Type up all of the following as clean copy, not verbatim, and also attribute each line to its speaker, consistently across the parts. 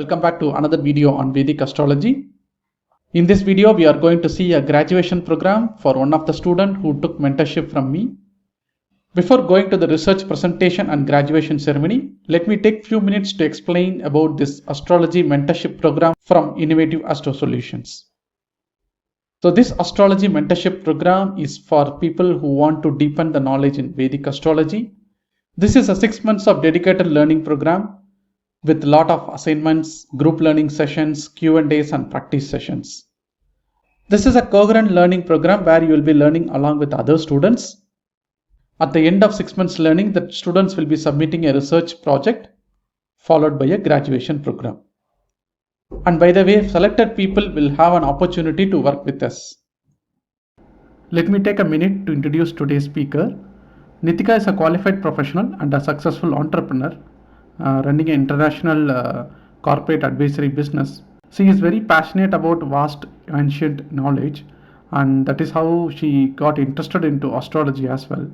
Speaker 1: Welcome back to another video on Vedic astrology. In this video, we are going to see a graduation program for one of the students who took mentorship from me. Before going to the research presentation and graduation ceremony, let me take a few minutes to explain about this astrology mentorship program from Innovative Astro Solutions. So this astrology mentorship program is for people who want to deepen the knowledge in Vedic astrology. This is a 6 months of dedicated learning program with a lot of assignments, group learning sessions, Q&As and practice sessions. This is a coherent learning program where you will be learning along with other students. At the end of 6 months learning, the students will be submitting a research project followed by a graduation program. And by the way, selected people will have an opportunity to work with us. Let me take a minute to introduce today's speaker. Neetika is a qualified professional and a successful entrepreneur running an international corporate advisory business. She is very passionate about vast ancient knowledge, and that is how she got interested into astrology as well.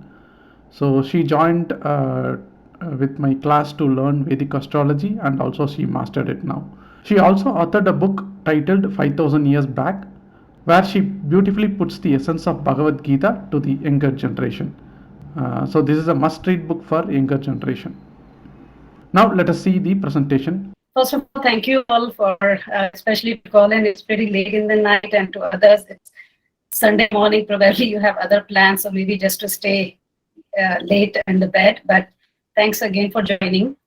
Speaker 1: So she joined with my class to learn Vedic astrology, and also she mastered it now. She also authored a book titled 5000 Years Back, where she beautifully puts the essence of Bhagavad Gita to the younger generation. So this is a must-read book for younger generation. Now let us see the presentation.
Speaker 2: First of all, thank you all for, especially to Colin, it's pretty late in the night, and to others, it's Sunday morning, probably you have other plans, so maybe just to stay late in the bed, but thanks again for joining.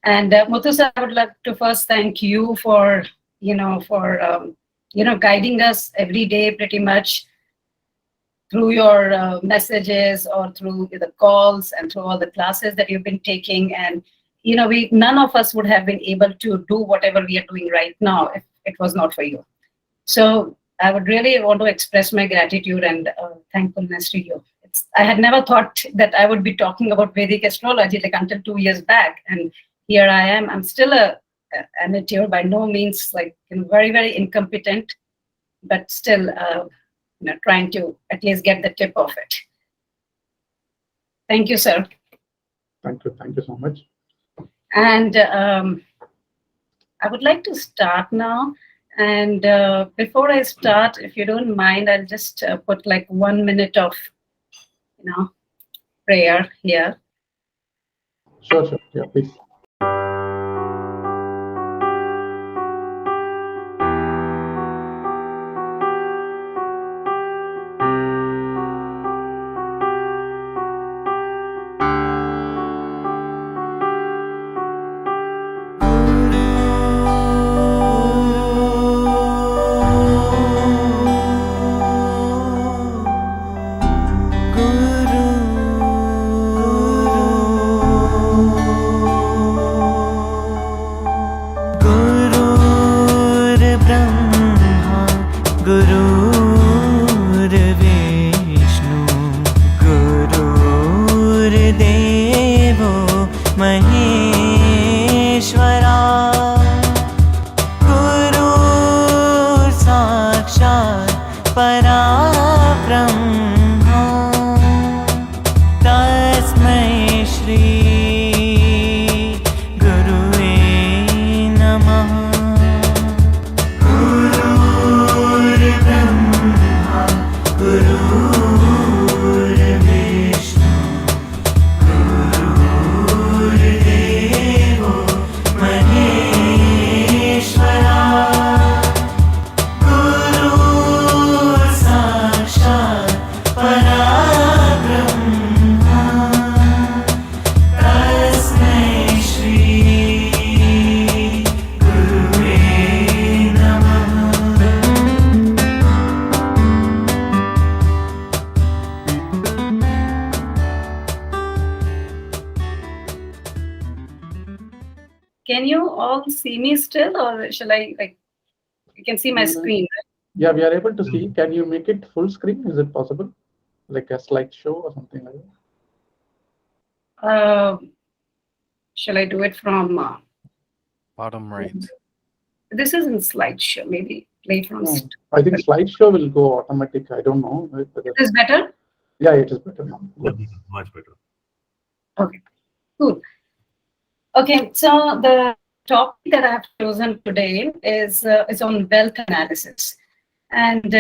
Speaker 2: And Muthu sir, I would like to first thank you for, guiding us every day pretty much through your messages or through the calls and through all the classes that you've been taking. And none of us would have been able to do whatever we are doing right now if it was not for you. So I would really want to express my gratitude and thankfulness to you. I had never thought that I would be talking about Vedic astrology like until 2 years back, and here I am. I'm still an amateur, by no means like very, very incompetent, but still trying to at least get the tip of it. Thank you, sir.
Speaker 1: Thank you so much.
Speaker 2: And I would like to start now. And before I start, if you don't mind, I'll just put like 1 minute of, prayer here.
Speaker 1: Sure. Yeah, please.
Speaker 2: Can you all see me still, or shall I, you can see my screen, right?
Speaker 1: Yeah, we are able to see. Can you make it full screen? Is it possible? Like a slideshow or something like
Speaker 2: that? Shall I do it from
Speaker 3: bottom right?
Speaker 2: This is in slideshow, maybe play from.
Speaker 1: No, I think slideshow will go automatic. I don't know.
Speaker 2: It is better?
Speaker 1: Yeah, it is better now.
Speaker 4: Yeah, this is much better.
Speaker 2: Okay, cool. Okay, so the topic that I have chosen today is on wealth analysis. And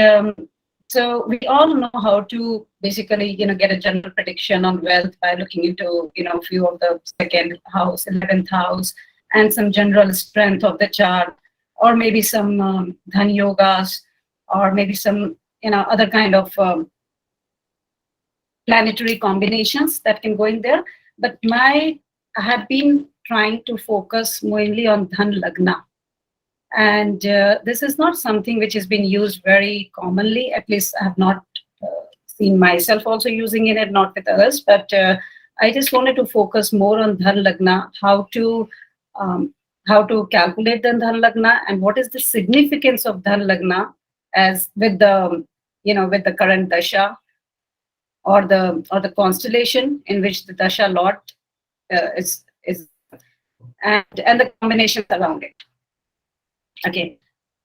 Speaker 2: so we all know how to basically, get a general prediction on wealth by looking into, a few of the second house, 11th house, and some general strength of the chart, or maybe some dhan yogas, or maybe some, other kind of planetary combinations that can go in there. But I have been trying to focus mainly on dhan lagna. And this is not something which has been used very commonly. At least I have not seen myself also using it, not with others. But I just wanted to focus more on dhan lagna, how to calculate the dhan lagna, and what is the significance of dhan lagna as with the with the current dasha or the constellation in which the dasha lord is and the combinations around it. Okay,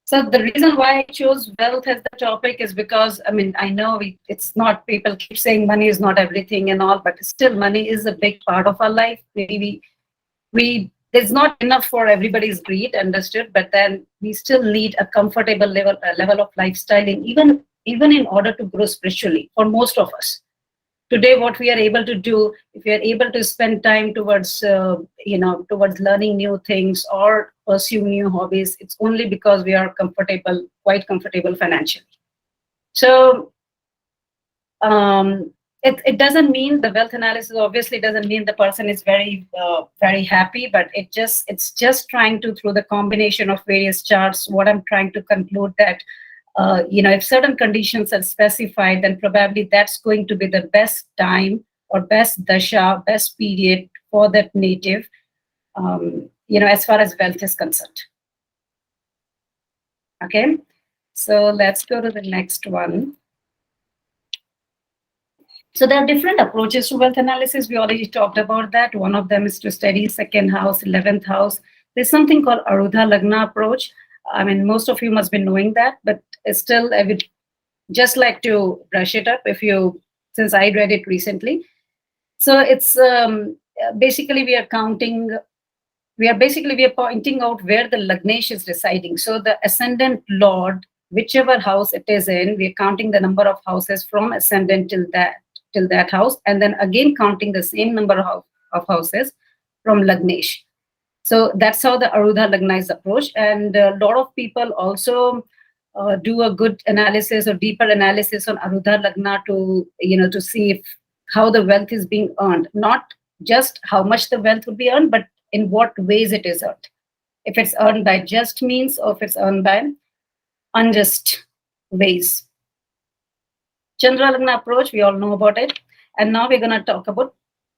Speaker 2: so the reason why I chose wealth as the topic is because, I know it's not, people keep saying money is not everything and all, but still money is a big part of our life. Maybe there's not enough for everybody's greed, understood, but then we still need a comfortable level of lifestyle, and even in order to grow spiritually for most of us. Today, what we are able to do, if we are able to spend time towards, towards learning new things or pursue new hobbies, it's only because we are quite comfortable financially. So it doesn't mean the wealth analysis obviously doesn't mean the person is very, very happy, but it's just trying to, through the combination of various charts, what I'm trying to conclude that, if certain conditions are specified, then probably that's going to be the best time or best dasha, best period for that native, as far as wealth is concerned. Okay, so let's go to the next one. So there are different approaches to wealth analysis. We already talked about that. One of them is to study second house, 11th house. There's something called Arudha Lagna approach. Most of you must be knowing that, but still, I would just like to brush it up since I read it recently. So it's basically we are pointing out where the Lagnesh is residing. So the ascendant lord, whichever house it is in, we're counting the number of houses from ascendant till that house, and then again counting the same number of houses from Lagnesh. So that's how the Arudha Lagna is approached. And a lot of people also do a good analysis or deeper analysis on Arudha Lagna to see how the wealth is being earned. Not just how much the wealth would be earned, but in what ways it is earned. If it's earned by just means or if it's earned by unjust ways. Chandra Lagna approach, we all know about it. And now we're going to talk about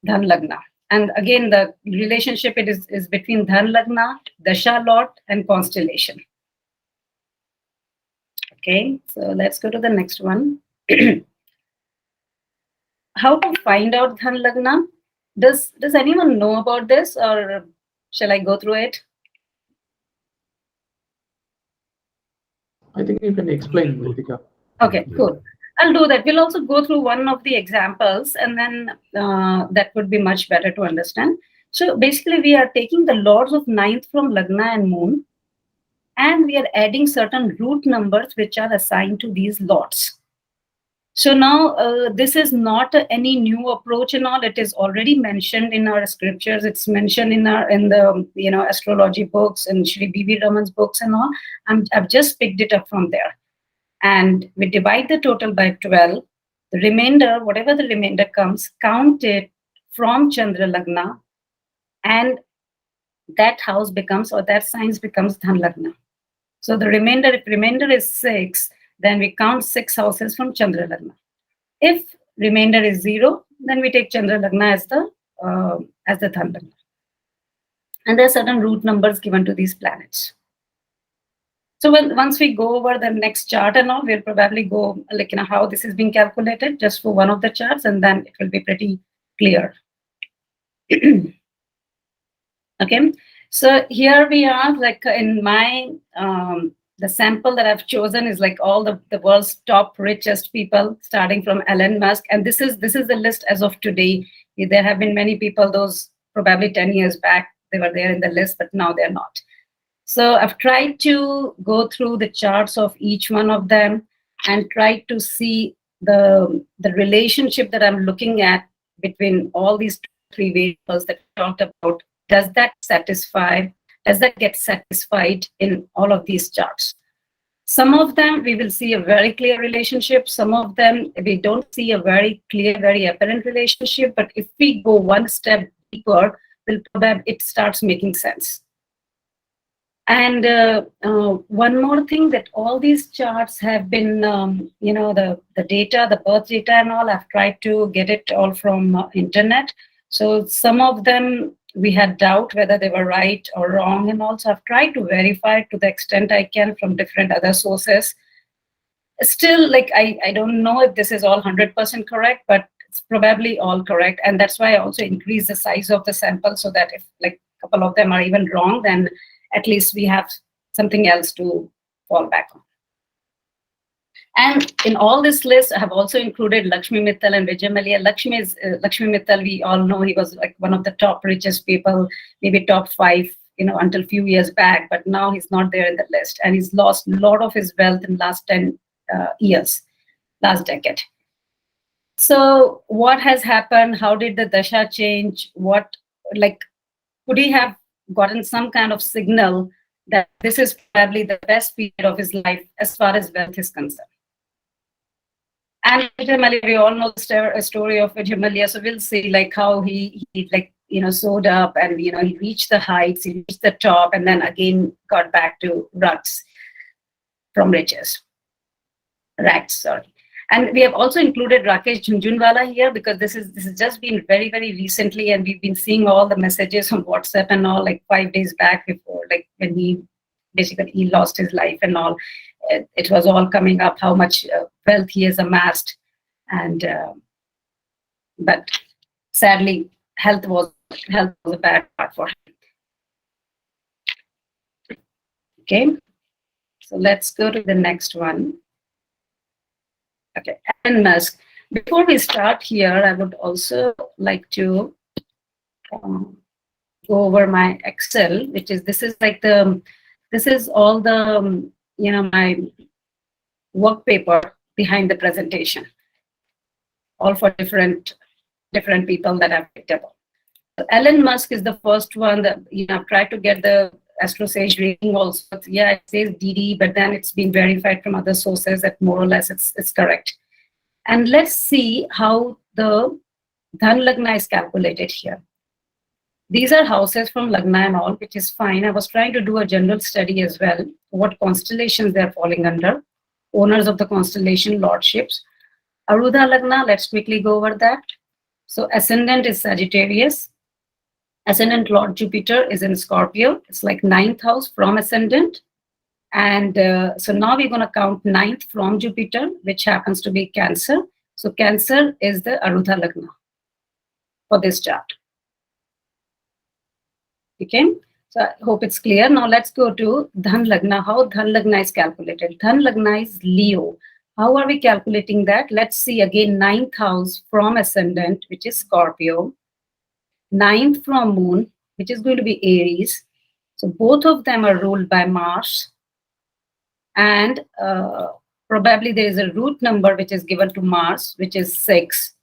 Speaker 2: Dhan Lagna. And again, the relationship is between Dhan Lagna, Dasha Lord, and constellation. Okay, so let's go to the next one. How to find out Dhan Lagna? Does anyone know about this, or shall I go through it?
Speaker 1: I think you can explain, Neetika.
Speaker 2: Okay, cool. I'll do that. We'll also go through one of the examples, and then that would be much better to understand. So basically, we are taking the lords of ninth from Lagna and Moon, and we are adding certain root numbers which are assigned to these lords. So now this is not any new approach and all. It is already mentioned in our scriptures. It's mentioned in the astrology books and Shri B.V. Raman's books and all. I've just picked it up from there. And we divide the total by 12. The remainder, whatever the remainder comes, count it from Chandra Lagna, and that house becomes, or that signs becomes Dhan Lagna. So the remainder, if remainder is 6, then we count 6 houses from Chandra Lagna. If remainder is 0, then we take Chandra Lagna as the Dhan Lagna. And there are certain root numbers given to these planets. So once we go over the next chart and all, we'll probably go how this is being calculated just for one of the charts, and then it will be pretty clear. Okay, so here we are, in my the sample that I've chosen is all the world's top richest people, starting from Elon Musk, and this is the list as of today. There have been many people, those probably 10 years back, they were there in the list, but now they're not. So I've tried to go through the charts of each one of them and try to see the relationship that I'm looking at between all these three variables that I talked about. Does that get satisfied in all of these charts? Some of them we will see a very clear relationship. Some of them we don't see a very clear, very apparent relationship. But if we go one step deeper, it starts making sense. And one more thing, that all these charts have been, the data, the birth data and all, I've tried to get it all from internet. So some of them we had doubt whether they were right or wrong, and also I've tried to verify to the extent I can from different other sources. Still, like, I don't know if this is all 100% correct, but it's probably all correct. And that's why I also increase the size of the sample, so that if like a couple of them are even wrong, then at least we have something else to fall back on. And in all this list, I have also included Lakshmi Mittal and Vijay Mallya. Lakshmi Mittal, we all know he was like one of the top richest people, maybe top 5, until a few years back, but now he's not there in the list. And he's lost a lot of his wealth in the last 10 years, last decade. So what has happened? How did the dasha change? Could he have gotten some kind of signal that this is probably the best period of his life as far as wealth is concerned? And Vijay Mallya, we all know the story of Vijay Mallya, so we'll see like how he soared up, and he reached the heights, he reached the top, and then again got back to rags. And we have also included Rakesh Jhunjhunwala here, because this has just been very, very recently, and we've been seeing all the messages on WhatsApp and all, like 5 days back before, like when he lost his life and all. It was all coming up how much wealth he has amassed, and but sadly, health was a bad part for him. Okay, so let's go to the next one. Okay, Elon Musk. Before we start here, I would also like to go over my Excel, which is this is all the my work paper behind the presentation, all for different people that I've picked up. So Elon Musk is the first one that I've tried to get the AstroSage rating also. Yeah, it says DD, but then it's been verified from other sources that more or less it's correct. And let's see how the Dhan Lagna is calculated here. These are houses from Lagna and all, which is fine. I was trying to do a general study as well, what constellations they're falling under, owners of the constellation lordships. Arudha Lagna, let's quickly go over that. So ascendant is Sagittarius. Ascendant Lord Jupiter is in Scorpio. It's like 9th house from ascendant. And so now we're going to count 9th from Jupiter, which happens to be Cancer. So Cancer is the Arudha Lagna for this chart. Okay, so I hope it's clear. Now let's go to Dhan Lagna, how Dhan Lagna is calculated. Dhan Lagna is Leo. How are we calculating that? Let's see again, 9th house from ascendant, which is Scorpio. 9th from moon, which is going to be Aries. So both of them are ruled by Mars. And probably there is a root number which is given to Mars, which is 6.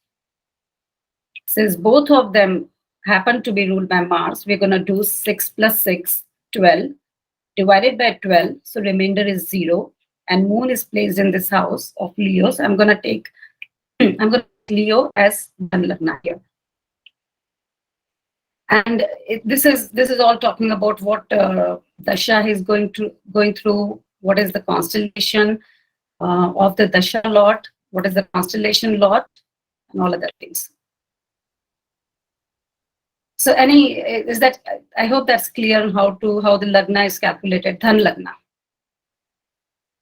Speaker 2: Since both of them happen to be ruled by Mars, we're going to do 6 plus 6, 12, divided by 12. So remainder is 0. And moon is placed in this house of Leo. So I'm going to take Leo as Dhan Lagna here. And this is all talking about what Dasha is going through, what is the constellation of the Dasha lot, what is the constellation lot, and all other things. So I hope that's clear how the Lagna is calculated, Dhan Lagna.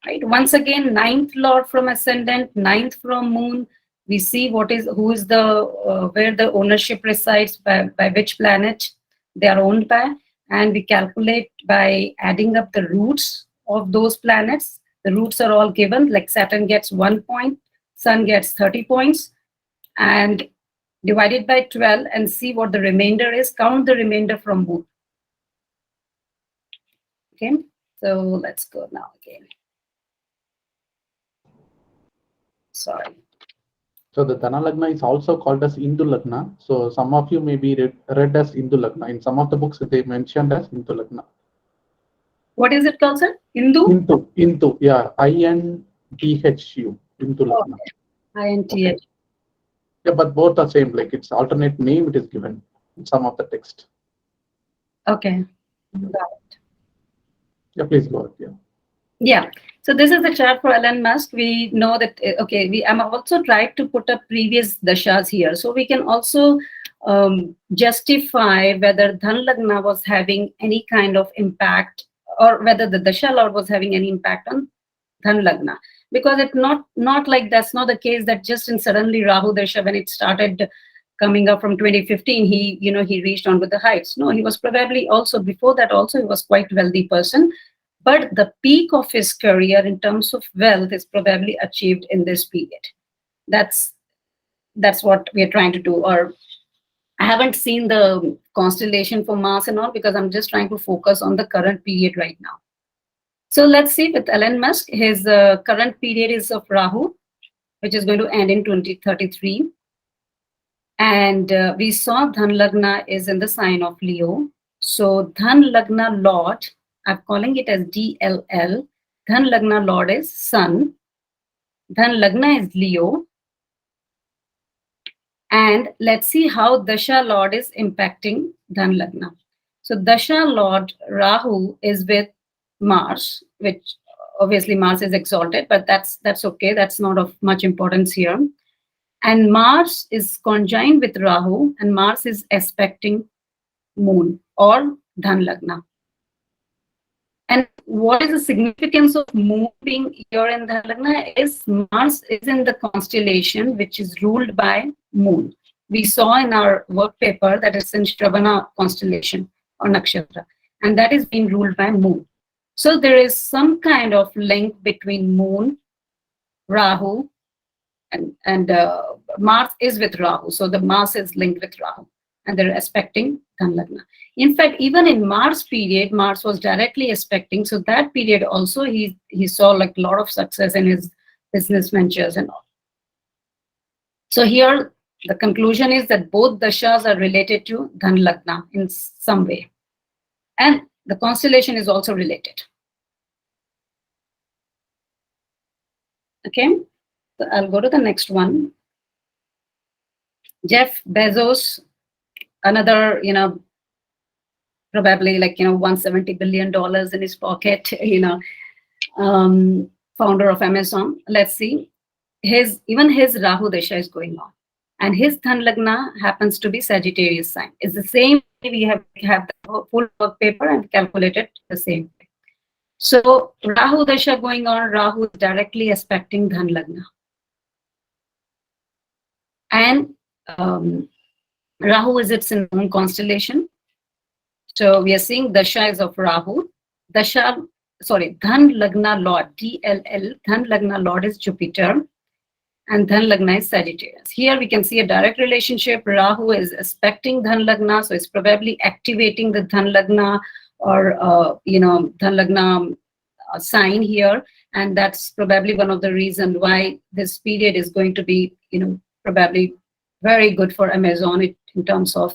Speaker 2: Right. Once again, 9th Lord from ascendant, 9th from moon. We see where the ownership resides, by which planet they are owned by, and we calculate by adding up the roots of those planets. The roots are all given, like Saturn gets 1 point, Sun gets 30 points, and divided by 12 and see what the remainder is. Count the remainder from moon. Okay, so let's go now again. Sorry.
Speaker 1: So the Dhana Lagna is also called as Hindu Lagna. So some of you may be read as Hindu Lagna. In some of the books, they mentioned as Hindu Lagna.
Speaker 2: What is it called, sir? Hindu?
Speaker 1: Hindu, yeah, INTHU, Hindu Lagna.
Speaker 2: Okay. INTH.
Speaker 1: Okay. Yeah, but both are same. Like it's alternate name. It is given in some of the text.
Speaker 2: Okay. Got it.
Speaker 1: Yeah, please go ahead. Yeah.
Speaker 2: Yeah. So this is the chart for Elon Musk. We know that, okay, I'm also tried to put up previous dashas here. So we can also justify whether Dhan Lagna was having any kind of impact, or whether the Dasha Lord was having any impact on Dhan Lagna. Because it's not like that's not the case that just in suddenly Rahu Dasha, when it started coming up from 2015, he reached on with the heights. No, he was probably also, before that also, he was quite wealthy person. But the peak of his career in terms of wealth is probably achieved in this period. That's what we are trying to do. Or I haven't seen the constellation for Mars and all, because I'm just trying to focus on the current period right now. So let's see with Elon Musk, his current period is of Rahu, which is going to end in 2033. And we saw Dhan Lagna is in the sign of Leo. So Dhan Lagna Lord, I'm calling it as DLL. Dhan Lagna Lord is Sun. Dhan Lagna is Leo. And let's see how Dasha Lord is impacting Dhan Lagna. So Dasha Lord Rahu is with Mars, which obviously Mars is exalted, but that's okay. That's not of much importance here. And Mars is conjoined with Rahu, and Mars is aspecting Moon or Dhan Lagna. And what is the significance of Moon being here in Dhan Lagna is Mars is in the constellation which is ruled by Moon. We saw in our work paper that it's in Shravana constellation or Nakshatra, and that is being ruled by Moon. So there is some kind of link between Moon, Rahu, and Mars is with Rahu. So the Mars is linked with Rahu, and they're aspecting Dhan Lagna. In fact, even in Mars period, Mars was directly aspecting. So that period also, he saw like a lot of success in his business ventures and all. So here, the conclusion is that both dashas are related to Dhan Lagna in some way. And the constellation is also related. Okay, so I'll go to the next one. Jeff Bezos, another, probably like, $170 billion in his pocket, founder of Amazon. Let's see. Even his Rahu Dasha is going on. And his Dhan Lagna happens to be Sagittarius sign. It's the same way we have the full work paper and calculate it the same way. So Rahu Dasha going on, Rahu is directly aspecting Dhan Lagna. And Rahu is its own constellation. So we are seeing Dasha is of Rahu. Dhan Lagna Lord, DLL, Dhan Lagna Lord is Jupiter. And Dhan Lagna is Sagittarius. Here we can see a direct relationship. Rahu is aspecting Dhan Lagna, so it's probably activating the Dhan Lagna or Dhan Lagna sign here, and that's probably one of the reasons why this period is going to be probably very good for Amazon in terms of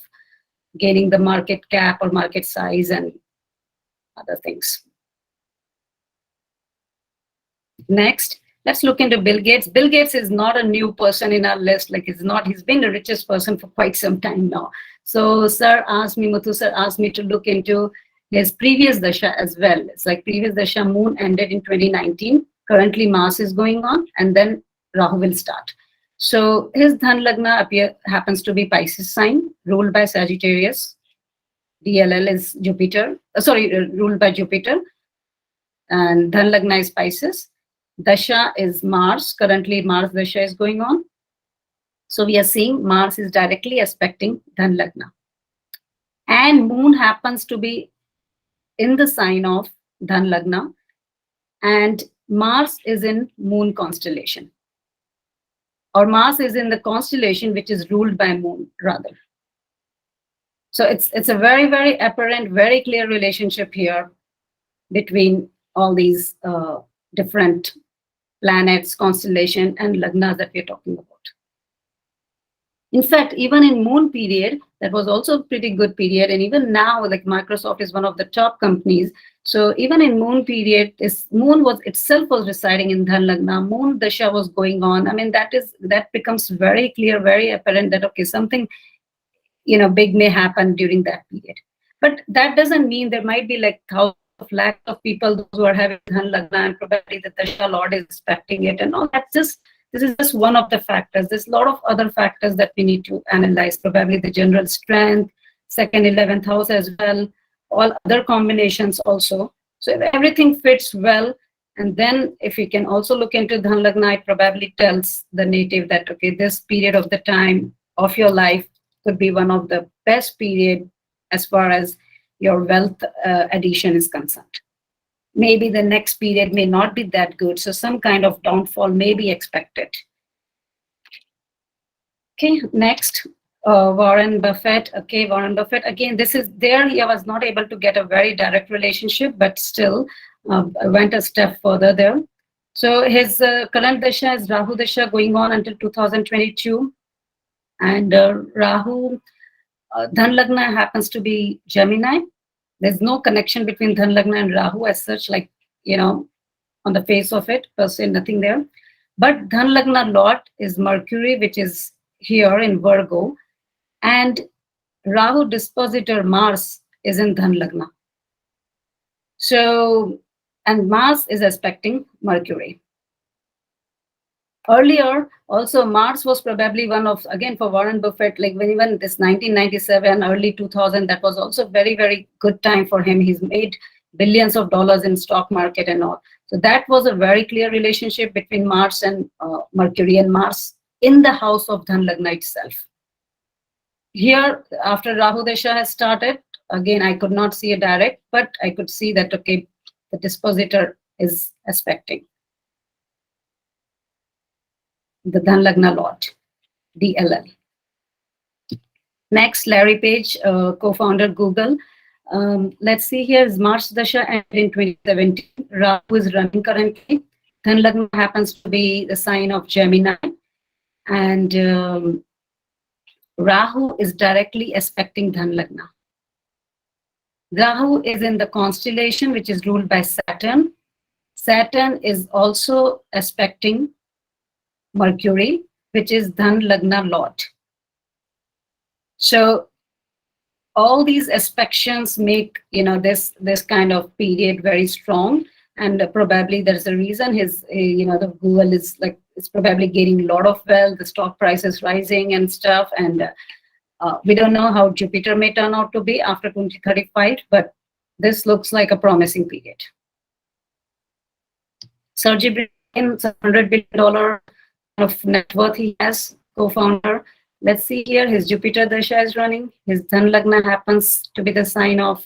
Speaker 2: gaining the market cap or market size and other things. Next, let's look into Bill Gates. Bill Gates is not a new person in our list. He's been the richest person for quite some time now. So Muthu sir asked me to look into his previous dasha as well. It's like previous dasha, Moon ended in 2019. Currently Mars is going on, and then Rahu will start. So his Dhan Lagna happens to be Pisces sign, ruled by Sagittarius. DLL is Jupiter, ruled by Jupiter. And Dhan Lagna is Pisces. Dasha is Mars. Currently Mars Dasha is going on. So we are seeing Mars is directly aspecting Dhan Lagna. And Moon happens to be in the sign of Dhan Lagna. And Mars is in Moon constellation. Or Mars is in the constellation which is ruled by Moon, rather. So it's a very, very apparent, very clear relationship here. between all these different planets, constellation, and lagnas that we're talking about. In fact, even in moon period, that was also a pretty good period. And even now, like Microsoft is one of the top companies. So even in moon period, this moon was itself was residing in Dhan Lagna. Moon Dasha was going on. I mean, that becomes very clear, very apparent that, okay, something, big may happen during that period. But that doesn't mean there might be like thousands of lakhs of people those who are having Dhan Lagna, and probably the Dasha Lord is expecting it and all. This is just one of the factors. There's a lot of other factors that we need to analyze, probably the general strength, second, 11th house as well, all other combinations also. So if everything fits well, and then if we can also look into Dhan Lagna, it probably tells the native that, okay, this period of the time of your life could be one of the best period as far as your wealth addition is concerned. Maybe the next period may not be that good, so some kind of downfall may be expected. Okay, next, Warren Buffett. Okay, Warren Buffett, again, this is there. He was not able to get a very direct relationship, but still went a step further there. So his current Dasha is Rahu Dasha going on until 2022. And Rahu, Dhan Lagna happens to be Gemini. There's no connection between Dhan Lagna and Rahu as such, like, on the face of it, per se, nothing there. But Dhan Lagna Lord is Mercury, which is here in Virgo. And Rahu dispositor Mars is in Dhan Lagna. So, and Mars is aspecting Mercury. Earlier, also Mars was probably one of, again, for Warren Buffett, like when even this 1997, early 2000, that was also very, very good time for him. He's made billions of dollars in stock market and all. So that was a very clear relationship between Mars and Mercury, and Mars in the house of Dhan Lagna itself. Here, after Rahu Dasha has started, again, I could not see a direct, but I could see that, okay, the dispositor is aspecting the Dhan Lagna Lord, DLL. Next, Larry Page, co-founder Google. Let's see here, is Mars Dasha ended in 2017. Rahu is running currently. Dhan Lagna happens to be the sign of Gemini. And Rahu is directly aspecting Dhan Lagna. Rahu is in the constellation which is ruled by Saturn. Saturn is also aspecting Mercury, which is Dhan Lagna Lord. So all these aspections make this kind of period very strong, and probably there's a reason his the Google is like, it's probably gaining a lot of wealth, the stock price is rising and stuff, and we don't know how Jupiter may turn out to be after 2035, but this looks like a promising period. Sergey Brin, $100 billion of net worth he has, co-founder. Let's see here, his Jupiter Dasha is running. His Dhan Lagna happens to be the sign of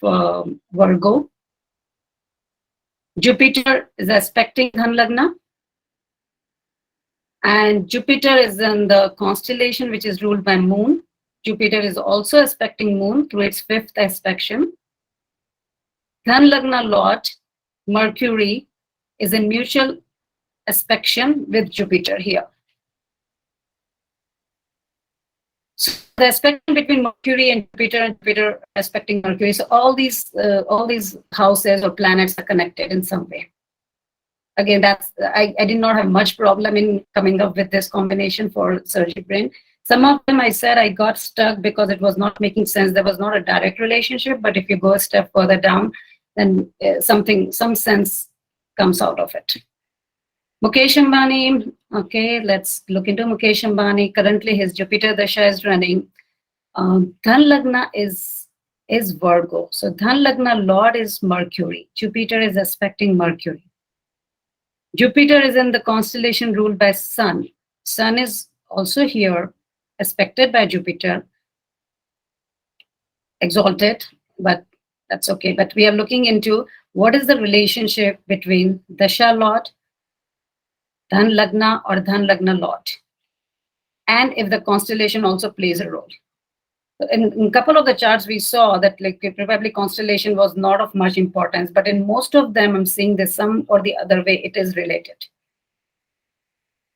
Speaker 2: Virgo. Jupiter is aspecting Dhan Lagna. And Jupiter is in the constellation which is ruled by Moon. Jupiter is also aspecting Moon through its 5th aspect. Dhan Lagna Lord, Mercury, is in mutual aspect with Jupiter here. So the aspect between Mercury and Jupiter aspecting Mercury. So all these houses or planets are connected in some way. Again, I did not have much problem in coming up with this combination for Sergey Brin. Some of them I said I got stuck because it was not making sense. There was not a direct relationship, but if you go a step further down, then some sense comes out of it. Mukesh Ambani, okay, let's look into Mukesh Ambani. Currently, his Jupiter Dasha is running. Dhan Lagna is Virgo. So Dhan Lagna Lord is Mercury. Jupiter is aspecting Mercury. Jupiter is in the constellation ruled by Sun. Sun is also here, aspected by Jupiter, exalted, but that's okay. But we are looking into what is the relationship between Dasha Lord, Dhan Lagna, or Dhan Lagna Lord, and if the constellation also plays a role. In a couple of the charts we saw that like probably constellation was not of much importance, but in most of them I'm seeing this some or the other way it is related.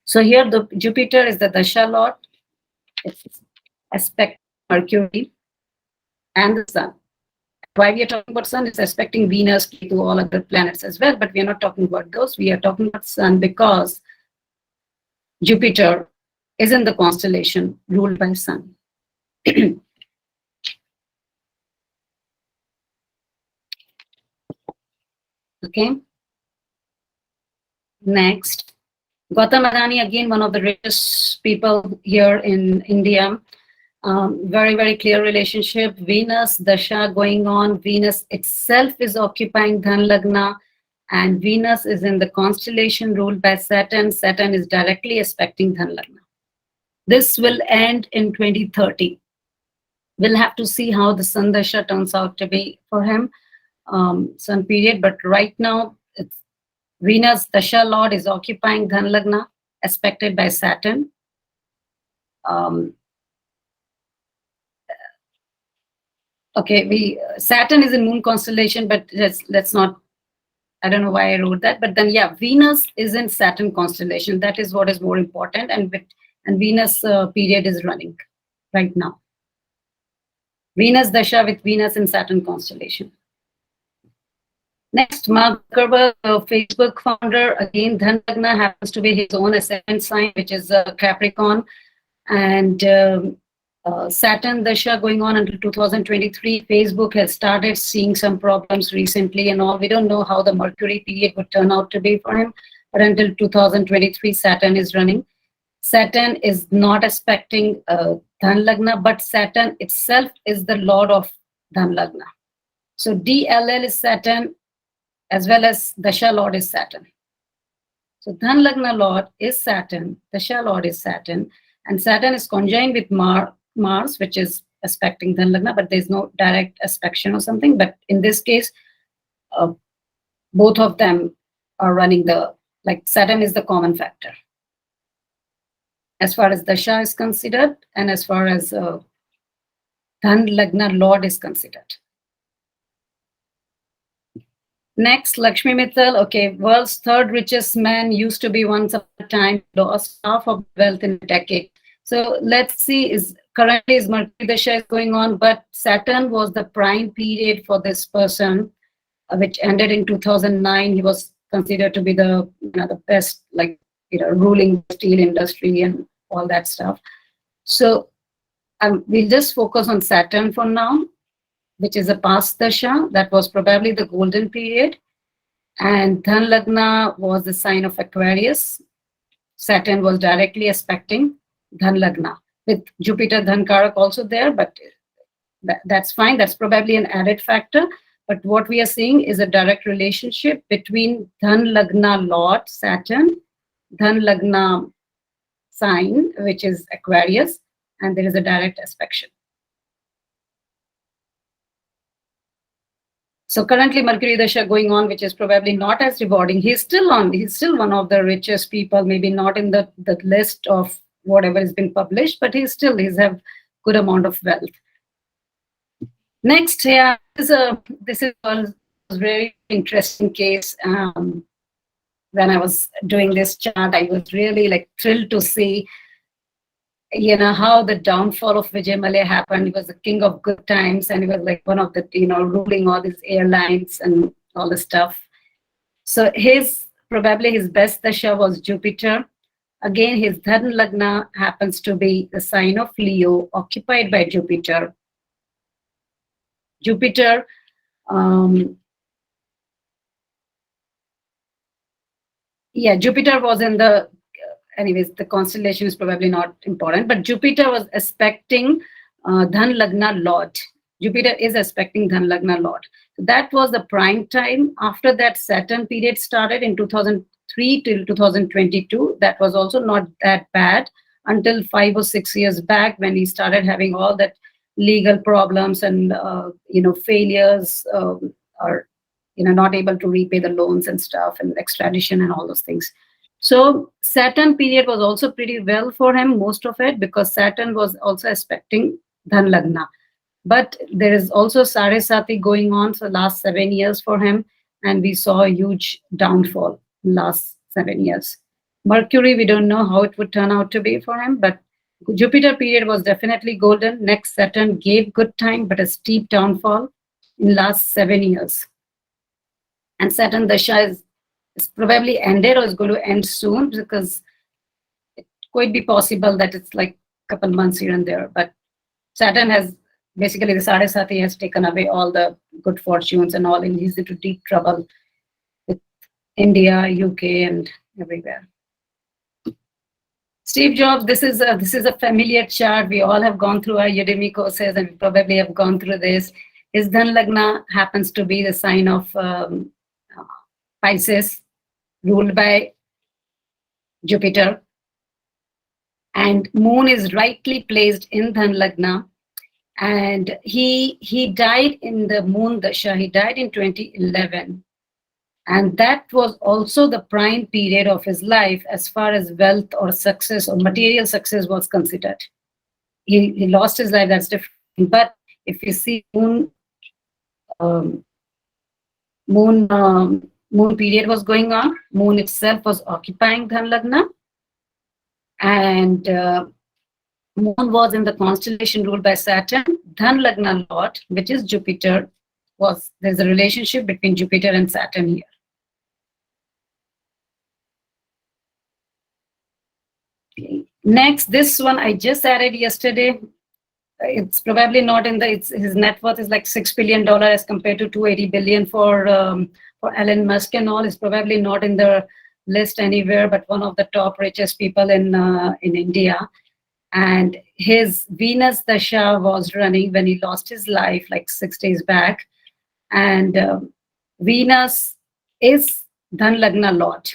Speaker 2: So here the Jupiter is the Dasha Lord. It's aspect Mercury and the Sun. Why we are talking about Sun, it's aspecting Venus, Ketu, all other planets as well, but we are not talking about those. We are talking about Sun because Jupiter is in the constellation ruled by Sun. Okay. Next, Gautam Adani, again, one of the richest people here in India. Very, very clear relationship. Venus, Dasha going on. Venus itself is occupying Dhan Lagna, and Venus is in the constellation ruled by Saturn. Saturn is directly aspecting Dhan Lagna. This will end in 2030. We'll have to see how the Sun Dasha turns out to be for him, Sun period. But right now, it's Venus Dasha Lord is occupying Dhan Lagna, aspected by Saturn. Okay, Saturn is in Moon constellation, but let's not. I don't know why I wrote that, but then yeah, Venus is in Saturn constellation. That is what is more important, and Venus period is running right now. Venus Dasha with Venus in Saturn constellation. Next, Mark Zuckerberg, Facebook founder, again, Dhan Lagna happens to be his own ascendant sign, which is Capricorn, and Saturn Dasha going on until 2023. Facebook has started seeing some problems recently and all. We don't know how the Mercury period would turn out to be for him, but until 2023, Saturn is running. Saturn is not aspecting Dhan Lagna, but Saturn itself is the Lord of Dhan Lagna. So DLL is Saturn, as well as Dasha Lord is Saturn. So Dhan Lagna Lord is Saturn, Dasha Lord is Saturn, and Saturn is conjoined with Mars, which is aspecting Dhan Lagna, but there's no direct aspect or something. But in this case, both of them are running like Saturn is the common factor. As far as Dasha is considered, and as far as Dhan Lagna Lord is considered. Next, Lakshmi Mittal, okay, world's third richest man, used to be once upon a time, lost half of wealth in a decade. So let's see, currently his Mercury Dasha is going on, but Saturn was the prime period for this person, which ended in 2009. He was considered to be the best, like, ruling steel industry and all that stuff. So we'll just focus on Saturn for now, which is a past Dasha. That was probably the golden period. And Dhan Lagna was the sign of Aquarius. Saturn was directly aspecting Dhan Lagna, with Jupiter Dhan Karak also there, but that's fine. That's probably an added factor. But what we are seeing is a direct relationship between Dhan Lagna Lord Saturn, Dhan Lagna sign, which is Aquarius, and there is a direct aspect. So currently Mercury Dasha going on, which is probably not as rewarding. He's still one of the richest people, maybe not in the list of whatever has been published, but he's have good amount of wealth. Next, yeah, this is a very interesting case. When I was doing this chart, I was really thrilled to see, how the downfall of Vijay Mallya happened. He was the king of good times, and he was one of the, ruling all these airlines and all the stuff. So probably his best dasha was Jupiter. Again, his Dhan Lagna happens to be the sign of Leo, occupied by Jupiter. Jupiter, Jupiter was in the, anyways, the constellation is probably not important, but Jupiter was aspecting Dhan Lagna Lord. Jupiter is aspecting Dhan Lagna Lord. So that was the prime time. After that, Saturn period started in 2003 till 2022. That was also not that bad until 5 or 6 years back, when he started having all that legal problems and failures, or not able to repay the loans and stuff, and extradition and all those things. So Saturn period was also pretty well for him, most of it, because Saturn was also aspecting Dhan Lagna. But there is also Sare Sati going on for last 7 years for him, and we saw a huge downfall last 7 years. Mercury, we don't know how it would turn out to be for him, but Jupiter period was definitely golden. Next Saturn gave good time, but a steep downfall in last 7 years. And Saturn Dasha is probably ended or is going to end soon, because it could be possible that it's like a couple months here and there. But Saturn has basically, the Sade Sati has taken away all the good fortunes and all, and he's into deep trouble with India, UK, and everywhere. Steve Jobs, this is a familiar chart. We all have gone through our Udemy courses, and we probably have gone through this. His Dhan Lagna happens to be the sign of Pisces, ruled by Jupiter, and Moon is rightly placed in Dhan Lagna. And he died in the Moon Dasha. He died in 2011. And that was also the prime period of his life as far as wealth or success or material success was considered. He lost his life, that's different. But if you see Moon period was going on, Moon itself was occupying Dhan Lagna. And Moon was in the constellation ruled by Saturn. Dhan Lagna Lord, which is Jupiter, there's a relationship between Jupiter and Saturn here. Okay. Next, this one I just added yesterday. It's probably not in his net worth is like $6 billion as compared to 280 billion for Elon Musk and all. Is probably not in the list anywhere, but one of the top richest people in India. And his Venus Dasha was running when he lost his life like 6 days back. And Venus is Dhan Lagna Lord.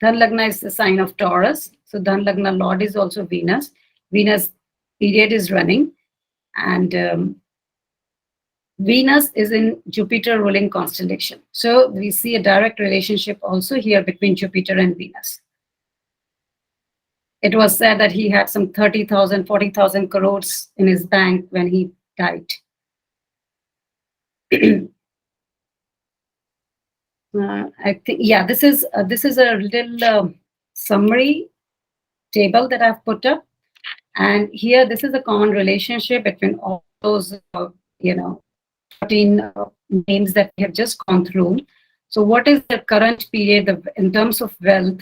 Speaker 2: Dhan Lagna is the sign of Taurus. So Dhan Lagna Lord is also Venus. Venus period is running. And Venus is in Jupiter ruling constellation. So we see a direct relationship also here between Jupiter and Venus. It was said that he had some 30,000, 40,000 crores in his bank when he died. I think, yeah, this is a little summary table that I've put up. And here, this is a common relationship between all those, 14 names that we have just gone through. So what is the current period in terms of wealth?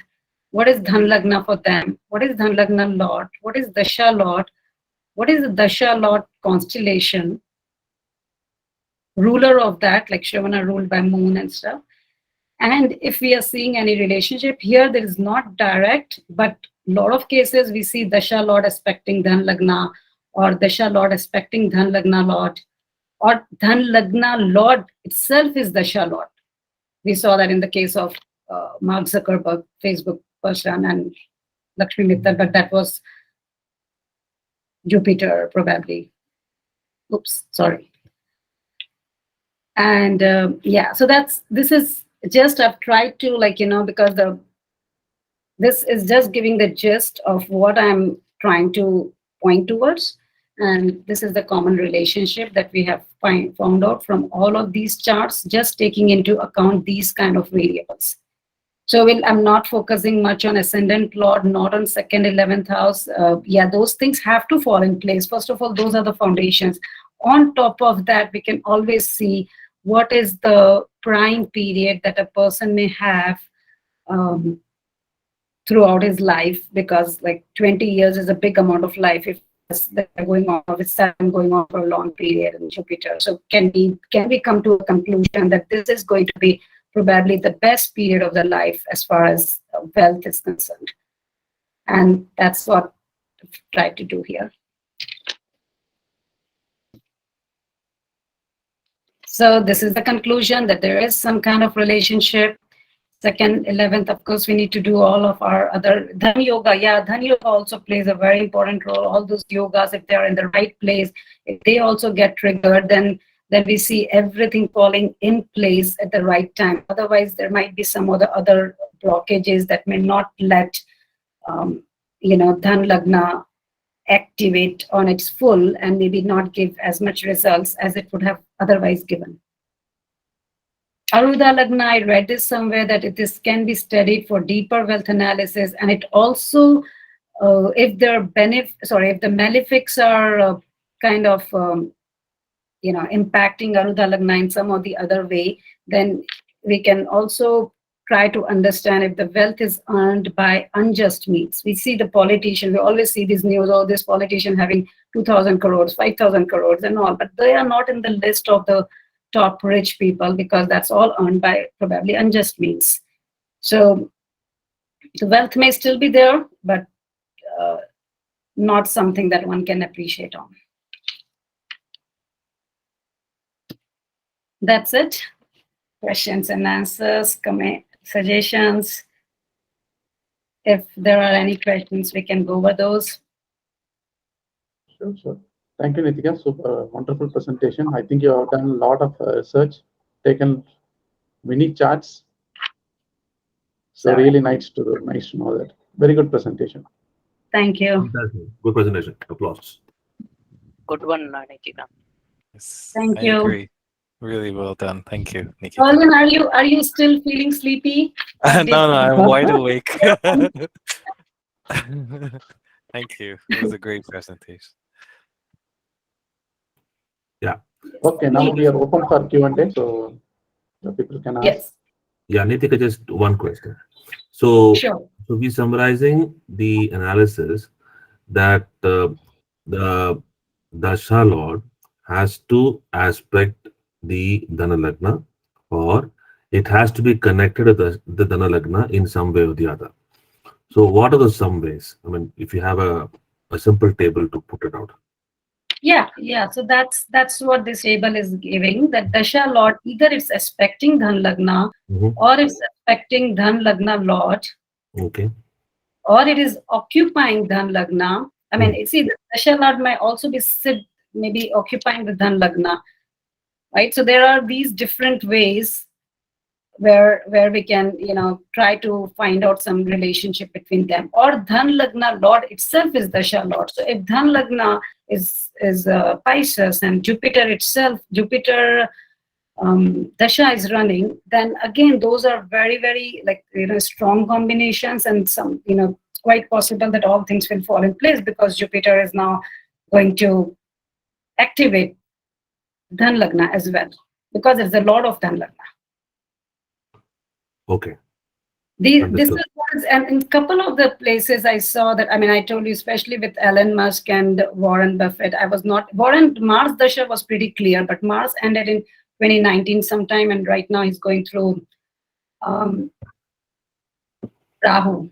Speaker 2: What is Dhan Lagna for them? What is Dhan Lagna Lord? What is Dasha Lord? What is the Dasha Lord constellation? Ruler of that, like Shravana ruled by Moon and stuff. And if we are seeing any relationship here, there is not direct, but a lot of cases we see Dasha Lord aspecting Dhan Lagna, or Dasha Lord aspecting Dhan Lagna Lord, or Dhan Lagna Lord itself is Dasha Lord. We saw that in the case of Mark Zuckerberg, Facebook person, and Lakshmi Mittal, but that was Jupiter probably. Oops, sorry. And yeah, so this is just, I've tried to because this is just giving the gist of what I'm trying to point towards. And this is the common relationship that we have found out from all of these charts, just taking into account these kind of variables. So I'm not focusing much on ascendant lord, not on second, 11th house. Yeah, those things have to fall in place. First of all, those are the foundations. On top of that, we can always see what is the prime period that a person may have throughout his life, because like 20 years is a big amount of life if they're going on with Saturn going on for a long period in Jupiter. So can we come to a conclusion that this is going to be probably the best period of the life as far as wealth is concerned? And that's what I've tried to do here. So this is the conclusion, that there is some kind of relationship. Second, 11th, of course, we need to do all of our other Dhan Yoga. Yeah, Dhan Yoga also plays a very important role. All those yogas, if they are in the right place, if they also get triggered, then we see everything falling in place at the right time. Otherwise, there might be some other blockages that may not let Dhan Lagna activate on its full and maybe not give as much results as it would have otherwise given. Aruda Lagna, I read this somewhere that this can be studied for deeper wealth analysis, and it also, if the malefics are kind of impacting Aruda Lagna in some or the other way, then we can also try to understand if the wealth is earned by unjust means. We see the politician, we always see this news, oh, this politician having 2,000 crores, 5,000 crores and all, but they are not in the list of the top rich people because that's all earned by probably unjust means. So the wealth may still be there, but not something that one can appreciate on. That's it. Questions and answers, comment, suggestions. If there are any questions, we can go over those.
Speaker 1: Sure. Thank you, Neetika. Super wonderful presentation. I think you have done a lot of research, taken many charts. So really nice to know that. Very good presentation.
Speaker 2: Thank you.
Speaker 4: Good presentation. Applause.
Speaker 5: Good one, Neetika.
Speaker 3: Yes,
Speaker 2: Thank
Speaker 3: I
Speaker 2: you.
Speaker 3: agree. Really well done. Thank you, Nikita.
Speaker 2: Colin, are you still feeling sleepy?
Speaker 3: No, I'm wide awake. Thank you. It was a great presentation.
Speaker 4: Yeah.
Speaker 1: Okay, now we are open for Q&A, so the people can ask.
Speaker 2: Yes.
Speaker 4: Yeah, Neetika, just one question. So,
Speaker 2: Sure.
Speaker 4: so we're summarizing the analysis that the Dasha Lord has to aspect the Dhana Lagna, or it has to be connected to the Dhana Lagna in some way or the other. So what are the some ways? I mean, if you have a simple table to put it out.
Speaker 2: Yeah. So that's what this table is giving. That Dasha Lord, either it's aspecting Dhan Lagna, or it's aspecting Dhan Lagna Lord.
Speaker 4: Okay.
Speaker 2: Or it is occupying Dhan Lagna. I mean, see, the Dasha Lord might also be maybe occupying the Dhan Lagna, right? So there are these different ways where we can, try to find out some relationship between them. Or Dhan Lagna Lord itself is Dasha Lord. So if Dhan Lagna is Pisces and Jupiter itself, Dasha is running, then again, those are very, very strong combinations, and some, quite possible that all things will fall in place because Jupiter is now going to activate Dhan Lagna as well, because it's the Lord of Dhan Lagna.
Speaker 4: Okay.
Speaker 2: This is, and in a couple of the places I saw that, I told you, especially with Elon Musk and Warren Buffett, Mars Dasha was pretty clear, but Mars ended in 2019 sometime, and right now he's going through Rahu.